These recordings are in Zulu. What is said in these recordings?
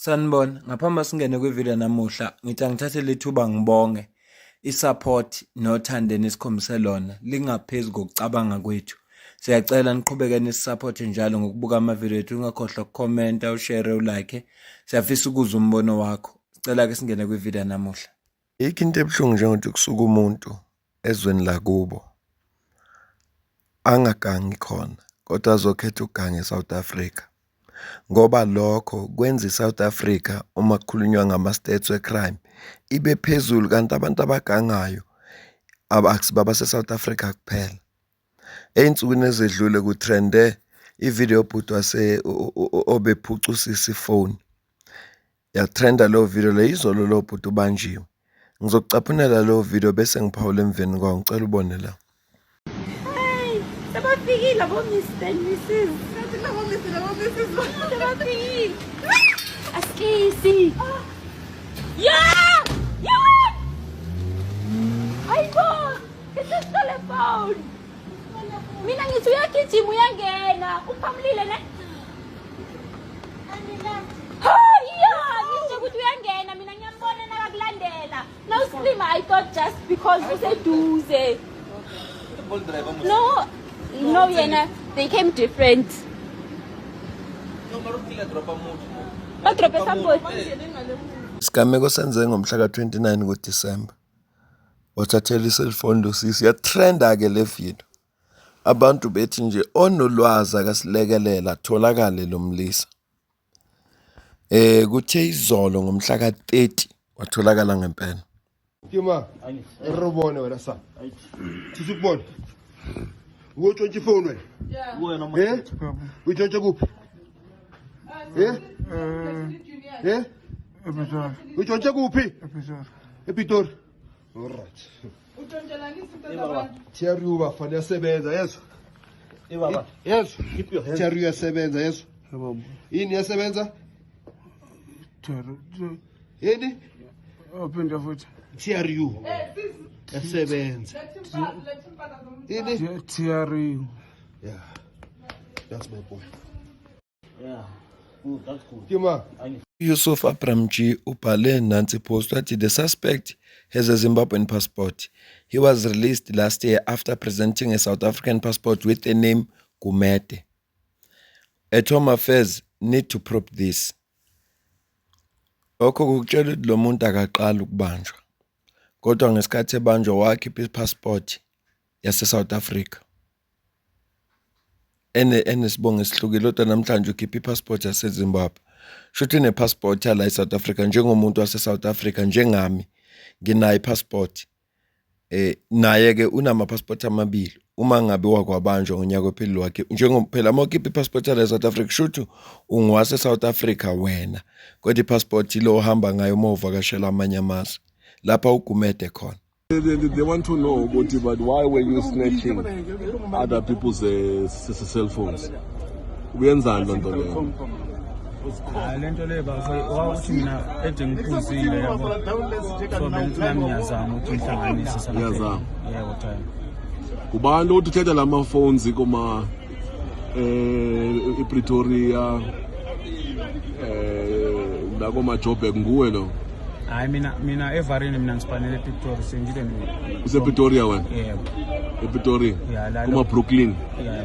Sanibona, ngaphambi singene kwivideo namuhla, ngithi angithathe lethuba ngibonge i-support nothando enikhombise lona lingaphezu kokucabanga kwethu. Siyacela niqhubeke nisupporte njalo ngokubuka amavideo ethu, ungakhohlwa ukukhomenta, ushare, ulike. Siyafisa ukuzwa umbono wakho. Sicela ke singene kwivideo namuhla. Ikho into ebuhlungu njengokuthi kusuka umuntu ezweni lakubo angagangi khona kodwa azokhetha ukuganga eSouth Africa. Ngoba lokho kwenza iSouth Africa uma kukhulunywa ngama-stats we-crime ibe phezulu, kanti abantu abagangayo akusibaba se-South Africa kuphela. Ey'nsukwini ezedlule kutrende ivideo bhuti obephuca usisi ifoni. Yatrenda lo video le, izolo lo bhuti ubanjiwe. Ngizokucaphunela lo video bese ngiphawula emveni kwawo, ngicela ubone la. Hey, sebafikile abo Mr and Mrs. Sebafikile. Askisi. Yeah! Yeah! Hayibo! Ngisesitole phone. Mina ngithi uyagijima uyangena. Uphamlile ne? Ngisho ukuthi uyangena mina ngiyambona nakakulandela. Now Slim, I thought just because useduze. No, yena, they came different. Badrope somebody. Isigameko senze ngomhla ka-29 kuDisemba. Wathathela iselfoni losisi, yatrenda ke le video. Abantu bethi nje onolwazi akasilekelela tholakale lo mlisa. Kuthe izolo ngomhla ka-30 watholakala ngempela. Kima, robone wena sa. Sizukubona. Utshontshe ifoni wena. Yeah. Utshontshe kuphi? Epitori. Utshontshe kuphi? Epitori. Epitori. Alright. Utshontshelana izinto Thierry bafana yasebenza yeso. baba. Yeso. Keep your hands. Thierry yasebenza yeso. Yebo. Yini yasebenza? Yini? Ophinda futhi. Thierry yasebenza. Yini? TRU. Yeah. That's my boy. Yeah. Good, that's good. Kima. Yusuf Abramji ubhale nansi post wathi the suspect has a Zimbabwean passport. He was released last year after presenting a South African passport with the name Gumede. At Home Affairs need to probe this. Okho kukutshela ukuthi lo muntu akaqala ukubanjwa. Kodwa ngesikhathi ebanjwa wakhipha ipassport yase South Africa. Enesibongo esihlukile kodwa namhlanje ukhipha ipassport yase Zimbabwe. Shuthi nepassport yala eSouth Africa njengomuntu wase South Africa njengami nginayo ipassport. Naye ke unama passport amabili. Uma ngabe wakwabanjwa ngonyaka ophezulu wakhe njengophela mawukhipha ipassport yala eSouth Africa shuthi ungwase South Africa wena. Kodwa ipassport lo ohamba ngayo uma uvakashela amanye amazwe. Lapha uGumede khona. They want to know, but why were you snatching other people's cell phones? Uyenzani lonto leyo? Lento le bawakuthi mina ede ngiphuzile yabo. So benzela ngiyazama ukuthi ngihlanganise sana. Ngiyazama. Yebo time. Kubantu uthi uthetha lama phones kuma ePretoria la kuma Joburg nguwe lo. Hayi mina evarini mina ngispanele ePretoria sengile ni. UsePretoria wena? Yebo. ePretoria. Yeah, la kuma Brooklyn. Yeah.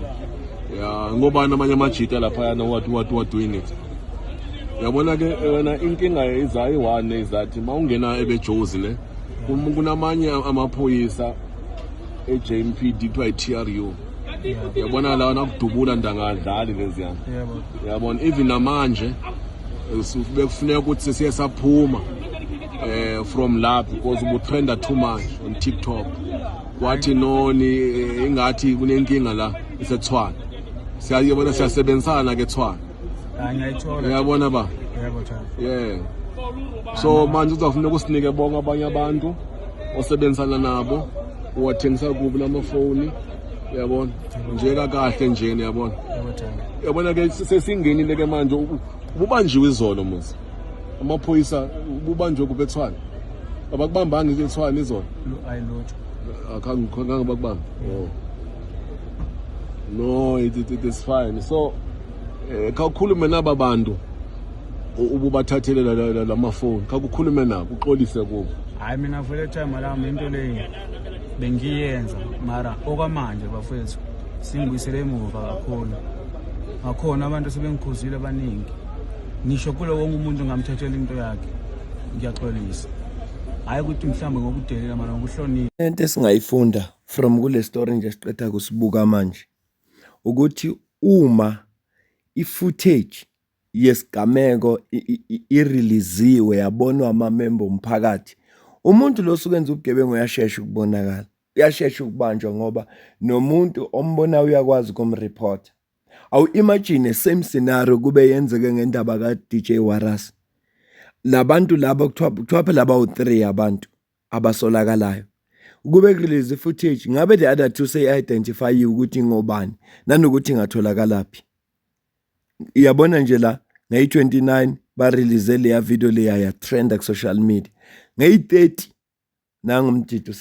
Yeah, ngoba namanye amajita lapha yana what doing it. Yabona ke wena inkinga izayi one izathi mawungena ebejozi le kunamanye amaphoyisa eJMPD kuthiwa iTRU. Yabona la nakudubula ndangadlali leziyana. Yebo. Yabona even namanje bekufuneka ukuthi siye saphuma from lab because ubutrenda too much on TikTok. Kwathi noni ingathi kunenkinga la iseTshwane. Siyayibona siyasebenzisana ke eTshwane. Ngiyayithola. Uyabona ba? Yebo time. Yeah. So manje uzafuna ukusinike bonke abanye abantu osebenzisana nabo uwathengisa kubi lamafoni. Uyabona? Nje kahle nje yabona. Yebo time. Yabona ke sesingenile ke manje ububanjiwe izolo muzi. Amaphoyisa ububanjwe kube eTshwane. Abakubambanga eTshwane izolo. Ayilotho. Akhange bakubamba. Oh. No, it is fine. So kakhulume naba bantu ububathathele lamafoni kakukhulume nabo uxolise kubo. Hayi mina vele time lami into leyo bengiyenza mara okwamanje bafethu singibuyisele emuva kakhulu. Ngakhona abantu sebengikhuzile abaningi. Ngisho kulo wonke umuntu ngamthathela into yakhe. Ngiyaxolisa. Hayi ukuthi mhlambe ngokudelela mara ngokuhlonipha. Into esingayifunda from kule story nje siqeda kusibuka manje ukuthi uma i-footage yesigameko ireleasiwe yabonwa amamember omphakathi, umuntu lo osukenza ubugebengu uyashesha ukubonakala, uyashesha ukubanjwa ngoba nomuntu ombona uyakwazi ukumreport. Awu imagine same scenario kube yenzeke ngendaba ka DJ Waras. Labantu laba kuthiwa phela laba u3 abantu abasolakalayo. Kube kurelease footage ngabe the other two say identify ukuthi ngobani nanokuthi ngatholakalapi. Iyabona nje la ngayi-29 ba release le video le ya trend ku social media. Ngayi-30 nangumthetho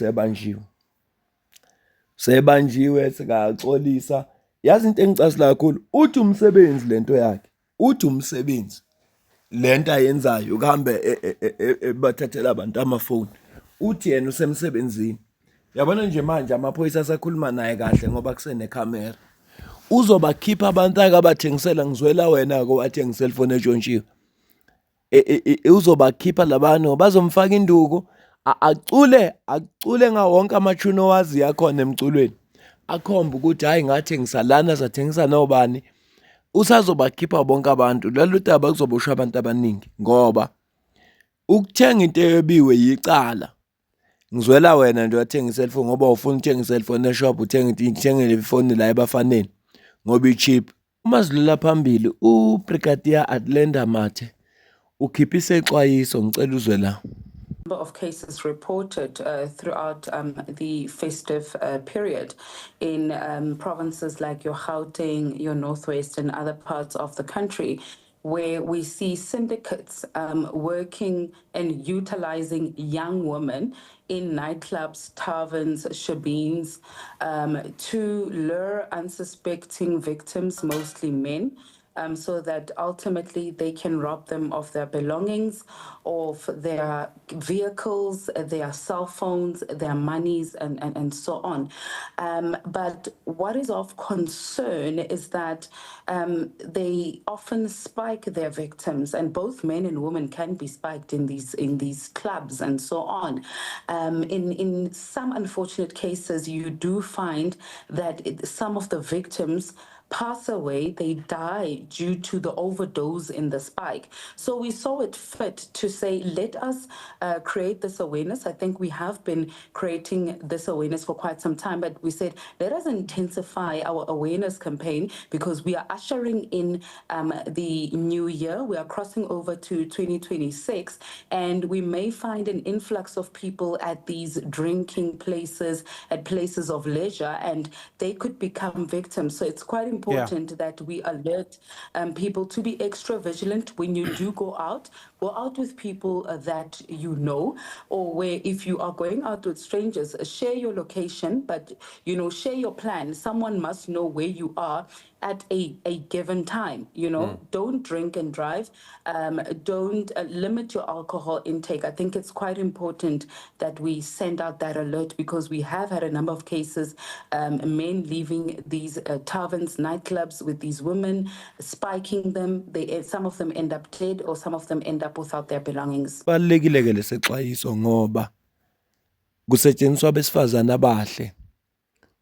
sebanjiwe sikaxolisa. Yazi into engicasila kakhulu uthi umsebenzi lento yakhe. Uthi umsebenzi lento ayenzayo ukuhambe bathathela abantu amafoni. Uthi yena usemsebenzini. Yabona nje manje amaphoyisa asakhuluma naye kahle ngoba kusene camera. Uzobakhipha abantu akabathengisela ngizwela wena ko wathengisela ifoni etshontshiwe. Uzobakhipha labano bazomfaka induku acule ngawo wonke amachuno wazi yakhona emculweni. Akhomba ukuthi hayi ngathengisa lana sathengisa nobani. Usazobakhipha bonke abantu lalutaba kuzoboshwa abantu abaningi ngoba ukuthenga into eyebiwe yicala. Ngizwela wena nje wathenga iselfoni ngoba ufuna ukuthenga iselfoni eshop uthenga le phone la ebafanele ngoba i-cheap. Uma sidlula phambili uBrigadier Adlenda Mathe ukhipha isexwayiso ngicela uzwe la. Number of cases reported throughout the festive period in provinces like your Gauteng, your Northwest, and other parts of the country, where we see syndicates working and utilizing young women in nightclubs, taverns, shebeens, to lure unsuspecting victims, mostly men, so that ultimately they can rob them of their belongings, of their vehicles, their cell phones, their monies, and so on. But what is of concern is that they often spike their victims, and both men and women can be spiked in these clubs and so on. In some unfortunate cases, you do find that some of the victims pass away, they die due to the overdose in the spike. So we saw it fit to say, let us create this awareness. I think we have been creating this awareness for quite some time, but we said, let us intensify our awareness campaign because we are ushering in the new year. We are crossing over to 2026, and we may find an influx of people at these drinking places, at places of leisure, and they could become victims. So it's quite important that we alert people to be extra vigilant when you do go out with people that you know, or where if you are going out with strangers, share your location, but share your plan. Someone must know where you are at a given time. Don't drink and drive. Don't limit your alcohol intake. I think it's quite important that we send out that alert because we have had a number of cases, men leaving these taverns, nightclubs with these women, spiking them. Some of them end up dead, or some of them end up without their belongings. Balekile ke lesexwayiso ngoba kusetshenziswa abesifazana abahle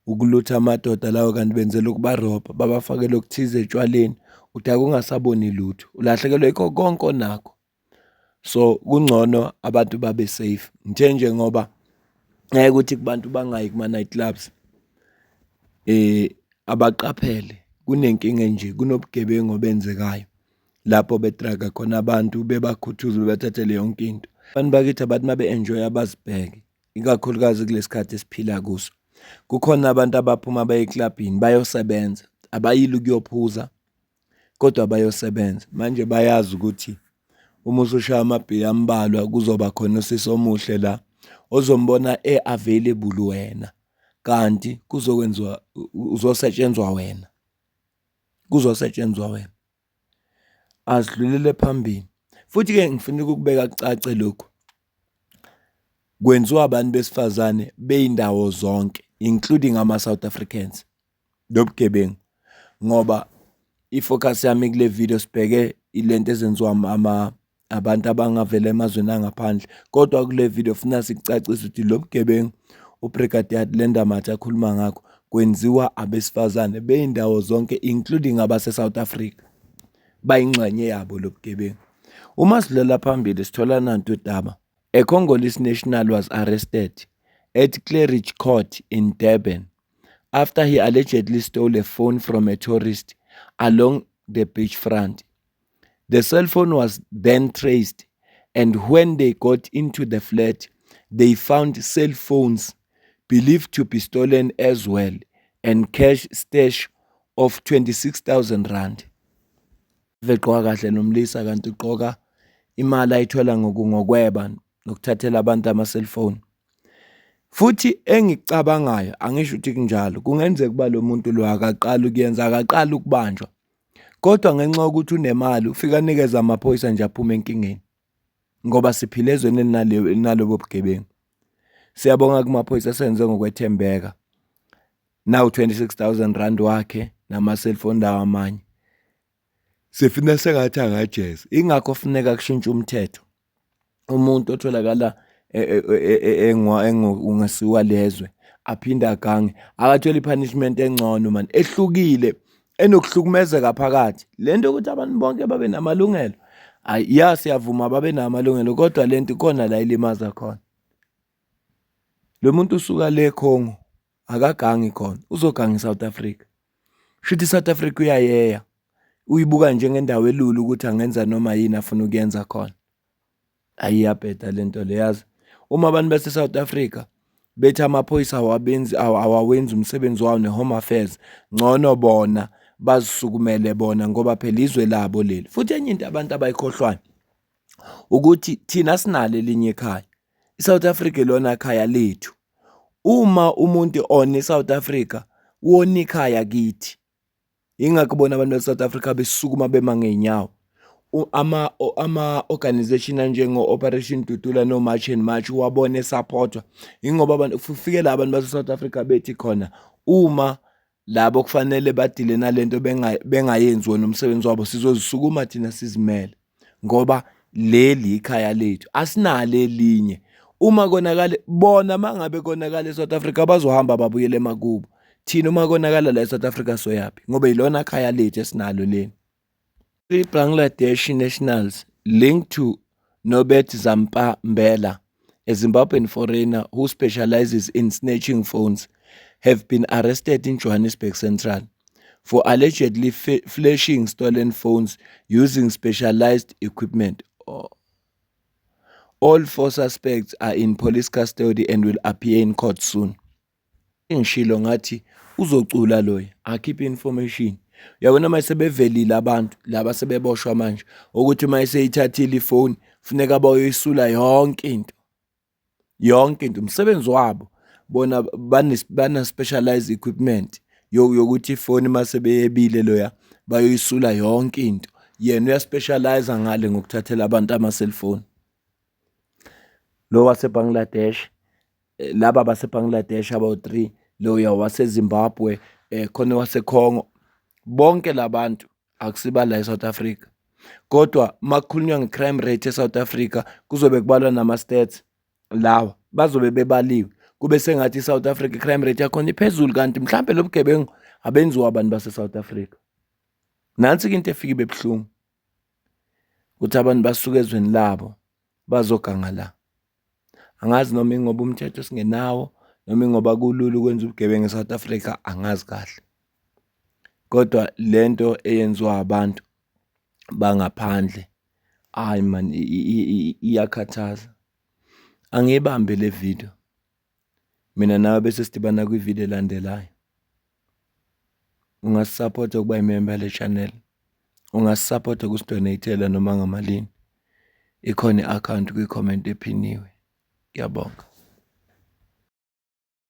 ukulutha amadoda lawo kanti benzela ukubarobha babafakele okuthize etshwaleni uthi akungasaboni lutho ulahlekelwe ikho konke onakho. So kungcono abantu babe safe nje ngoba ngeke ukuthi kubantu bangayi kuma night clubs abaqaphele kunenkinga nje kunobugebengu obenzekayo lapho betraga khona abantu bebakhuthuza bebathathele yonke into. Abantu bakithi abathi mabe enjoy abazibheke ikakhulukazi kulesikhathi esiphila kuso. Kukhona abantu abaphuma baye eclubini bayosebenza abayili ukuyophuza kodwa bayosebenza manje bayazi ukuthi uma usushaya amabhiya ambalwa kuzoba khona usisi omuhle la ozombona available wena kanti uzosetshenzwa wena. Asidlulile phambili Futhi-ke ngifuna ukubeka kucace lokhu. Kwenziwa abantu besifazane beyindawo zonke, including ama-South Africans. Lobugebengu. Ngoba ifocus yami kule video sibheke ilento ezenziwa abantu abangavela emazweni angaphandle. Kodwa kule video funa sikucacise ukuthi lobugebengu uBrigadier Lenda Mathe akhuluma ngakho kwenziwa abesifazane beyindawo zonke, including abase-South Africa. Bayingxenye yabo lobugebengu. Uma sidlala phambili sithola nanto udaba. A Congolese national was arrested at Claridge Court in Durban after he allegedly stole a phone from a tourist along the beachfront. The cell phone was then traced, and when they got into the flat, they found cell phones believed to be stolen as well, and cash stash of 26,000 rand. Veqoka kahle nomlisa kanti uqoka imali ayithola ngokweba nokuthathela abantu ama-cellphone. Futhi engikucabangayo angisho ukuthi kunjalo, kungenzeka kuba lo muntu lo akaqala ukuyenza, akaqala ukubanjwa. Kodwa ngenxa yokuthi unemali ufika anikeza amaphoyisa nje aphume enkingeni. Ngoba siphile ezweni nalobo bugebengu. Siyabonga kumaphoyisa senze ngokwethembeka. Now 26,000 rand wakhe nama-cellphone lawo amanye. Sifuna sengathi angajeza. Ingakho kufuneka kushintshe umthetho. Umuntu otholakala ungasiwa lezwe aphinde agange akathola ipunishment engcono man, ehlukile, enokuhlukumezeka phakathi. Lento ukuthi abantu bonke babe namalungelo, ya siyavuma babe namalungelo, kodwa lento khona la ilimaza khona. Lo muntu usuka le Congo akagangi khona, uzoganga eSouth Africa. Shithi South Africa uyayeya, uyibuka njengendawo elulu ukuthi angenza noma yini afuna ukuyenza khona. Ayiyabheda lento leyazi. Uma abantu base South Africa bethi amaphoyisa awawenzi umsebenzi wawo ne-Home Affairs, ngcono bona bazisukumele bona ngoba phela izwe labo leli. Futhi enye into abantu abayikhohlwayo ukuthi thina sinalo elinye ekhaya. iSouth Africa lona ekhaya lethu. Uma umuntu on eSouth Africa wona ikhaya kithi. Ingakho bona abantu beSouth Africa besukuma bema ngeenyawo. Ama-organization njengo-Operation Dudula no March and March wabone supportwa. Ingoba abantu kufikela abantu base-South Africa bethi khona uma labo kufanele badile nalento bengayenzi wona umsebenzi wabo, sizozisukuma thina sizimele. Ngoba leli ikhaya lethu asinalo elinye. Uma konakale bona mangabe konakale eSouth Africa bazohamba babuyele emakubo. Thina uma konakala la eSouth Africa soyapi ngoba ilona ikhaya lethu esinalo leni. Three Bangladesh nationals linked to Nobet Zampa Mbela, a Zimbabwean foreigner who specializes in snatching phones, have been arrested in Johannesburg Central for allegedly flashing stolen phones using specialized equipment. All four suspects are in police custody and will appear in court soon. Ngishilo ngathi uzocula loya akhiphe information. Uyabona mase bevelile abantu laba sebeboshwa manje ukuthi mase ithathile ifone funeka bayoyisula yonke into. Yonke into umsebenzi wabo bona bana specialized equipment yokuthi ifone mase beyebile loya bayoyisula yonke into. Yena uyaspecialize ngale ngokuthathela abantu ama-cellphone. Lo wase Bangladesh, laba base Bangladesh about 3, loya wase Zimbabwe, khona wase Congo. Bonke labantu akusiba la eSouth Africa. Kodwa makukhulunywa ngecrime rate eSouth Africa kuzobe kubalwa nama-stats lawa bazobe bebaliwe. Kube sengathi iSouth Africa crime rate yakhona iphezulu kanti mhlambe lobugebengu abenziwa abantu base-South Africa. Nansi into efika bebuhlungu ukuthi abantu basuka ezweni labo bazoganga la. Angazi noma ingoba umthetho singenawo noma ingoba kulula ukwenza ubugebengu eSouth Africa, angazi kahle. Kodwa lento eyenziwa abantu bangaphandle hayi man iyakhathaza. Angibambe le video. Mina nawe bese sidibana kwi-video elandelayo. Ungasisupport ukuba imember le channel. Ungasisupport ukusidonatela noma ngamalini. Ikhona i-account kwi-comment ephiniwe. Ngiyabonga.